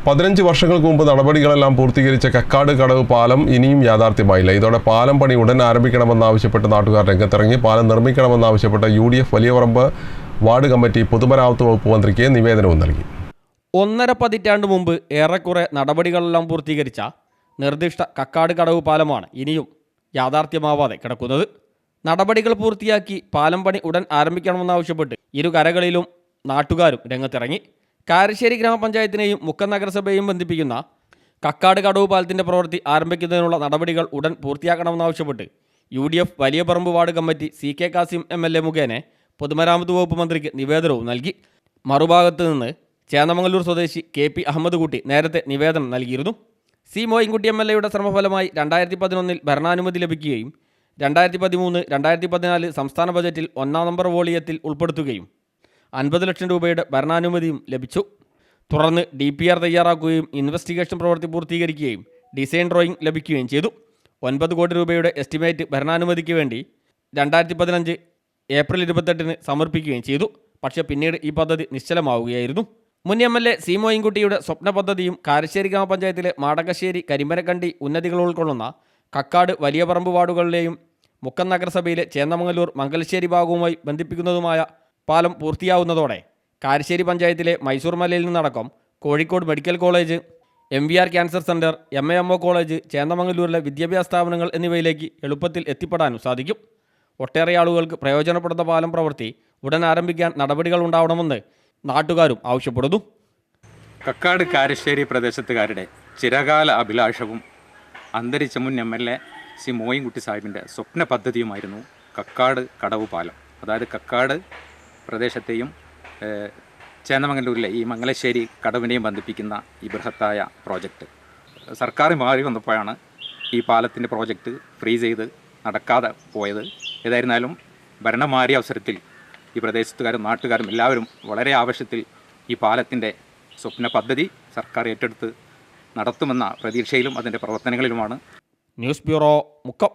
15 വർഷങ്ങൾക്ക് മുമ്പ് നടപടികളെല്ലാം പൂർത്തീകരിച്ച കക്കാട് കടവ് പാലം ഇനിയും യാഥാർത്ഥ്യമായില്ല. ഇതോടെ പാലം പണി ഉടൻ ആരംഭിക്കണമെന്നാവശ്യപ്പെട്ട് നാട്ടുകാർ രംഗത്തിറങ്ങി. പാലം നിർമ്മിക്കണമെന്നാവശ്യപ്പെട്ട UDF വലിയപറമ്പ് വാർഡ് കമ്മിറ്റി പൊതുമരാമത്ത് വകുപ്പ് മന്ത്രിക്ക് നിവേദനവും നൽകി. 1.5 പതിറ്റാണ്ട് മുമ്പ് ഏറെക്കുറെ നടപടികളെല്ലാം പൂർത്തീകരിച്ച നിർദ്ദിഷ്ട കക്കാട് കടവ് പാലമാണ് ഇനിയും യാഥാർത്ഥ്യമാവാതെ കിടക്കുന്നത്. നടപടികൾ പൂർത്തിയാക്കി പാലം പണി ഉടൻ ആരംഭിക്കണമെന്നാവശ്യപ്പെട്ട് ഇരു കരകളിലും നാട്ടുകാരും രംഗത്തിറങ്ങി. കാരശ്ശേരി ഗ്രാമപഞ്ചായത്തിനെയും മുക്കം നഗരസഭയെയും ബന്ധിപ്പിക്കുന്ന കക്കാട് കടവ് പാലത്തിൻ്റെ പ്രവൃത്തി ആരംഭിക്കുന്നതിനുള്ള നടപടികൾ ഉടൻ പൂർത്തിയാക്കണമെന്നാവശ്യപ്പെട്ട് UDF Valiyaparamba ward committee CK Kasim MLA മുഖേന പൊതുമരാമത്ത് വകുപ്പ് മന്ത്രിക്ക് നിവേദനവും നൽകി. മറുഭാഗത്ത് നിന്ന് ചേന്നമംഗലൂർ സ്വദേശി KP അഹമ്മദ് കുട്ടി നേരത്തെ നിവേദനം നൽകിയിരുന്നു. C മോയിൻകുട്ടി MLAയുടെ ശ്രമഫലമായി 2011 ഭരണാനുമതി ലഭിക്കുകയും 2013-2014 സംസ്ഥാന ബജറ്റിൽ 1-ാം നമ്പർ വോളിയത്തിൽ ഉൾപ്പെടുത്തുകയും 50 ലക്ഷം രൂപയുടെ ഭരണാനുമതിയും ലഭിച്ചു. തുടർന്ന് DPR തയ്യാറാക്കുകയും ഇൻവെസ്റ്റിഗേഷൻ പ്രവൃത്തി പൂർത്തീകരിക്കുകയും ഡിസൈൻ ഡ്രോയിങ് ലഭിക്കുകയും ചെയ്തു. 9 കോടി രൂപയുടെ എസ്റ്റിമേറ്റ് ഭരണാനുമതിക്ക് വേണ്ടി 2015 ഏപ്രിൽ 28 സമർപ്പിക്കുകയും ചെയ്തു. പക്ഷേ പിന്നീട് ഈ പദ്ധതി നിശ്ചലമാവുകയായിരുന്നു. മുൻ MLA C മോയിൻകുട്ടിയുടെ സ്വപ്ന പദ്ധതിയും കാരശ്ശേരി ഗ്രാമപഞ്ചായത്തിലെ മാടകശ്ശേരി, കരിമ്പനക്കണ്ടി ഉന്നതികൾ ഉൾക്കൊള്ളുന്ന കക്കാട് വലിയപറമ്പ് വാർഡുകളിലെയും മുക്കം നഗരസഭയിലെ ചേന്നമംഗലൂർ മംഗലശ്ശേരി ഭാഗവുമായി ബന്ധിപ്പിക്കുന്നതുമായ പാലം പൂർത്തിയാവുന്നതോടെ കാരശ്ശേരി പഞ്ചായത്തിലെ മൈസൂർ മലയിൽ നിന്നടക്കം Kozhikode medical college, MVR cancer centre, MAMO college, ചേന്നമംഗലൂരിലെ വിദ്യാഭ്യാസ സ്ഥാപനങ്ങൾ എന്നിവയിലേക്ക് എളുപ്പത്തിൽ എത്തിപ്പെടാനും സാധിക്കും. ഒട്ടേറെ ആളുകൾക്ക് പ്രയോജനപ്പെടുന്ന പാലം പ്രവൃത്തി ഉടൻ ആരംഭിക്കാൻ നടപടികൾ ഉണ്ടാവണമെന്ന് നാട്ടുകാരും ആവശ്യപ്പെടുന്നു. കക്കാട് കാരശ്ശേരി പ്രദേശത്തുകാരുടെ ചിരകാല അഭിലാഷവും അന്തരിച്ച മുൻ MLA C മോയിൻകുട്ടി സാഹിബിൻ്റെ സ്വപ്ന പദ്ധതിയുമായിരുന്നു കക്കാട് കടവ് പാലം. അതായത് കക്കാട് പ്രദേശത്തെയും ചേന്നമംഗലൂരിലെ ഈ മംഗലശ്ശേരി കടവിനെയും ബന്ധിപ്പിക്കുന്ന ഈ ബൃഹത്തായ പ്രോജക്റ്റ് സർക്കാർ മാറി വന്നപ്പോഴാണ് ഈ പാലത്തിൻ്റെ പ്രോജക്റ്റ് ഫ്രീസ് ചെയ്ത് നടക്കാതെ പോയത്. ഏതായിരുന്നാലും ഭരണം മാറിയ അവസരത്തിൽ ഈ പ്രദേശത്തുകാരും നാട്ടുകാരും എല്ലാവരും വളരെ ആവശ്യത്തിൽ ഈ പാലത്തിൻ്റെ സ്വപ്ന പദ്ധതി സർക്കാർ ഏറ്റെടുത്ത് നടത്തുമെന്ന പ്രതീക്ഷയിലും അതിൻ്റെ പ്രവർത്തനങ്ങളിലുമാണ്. News bureau, Mukkam.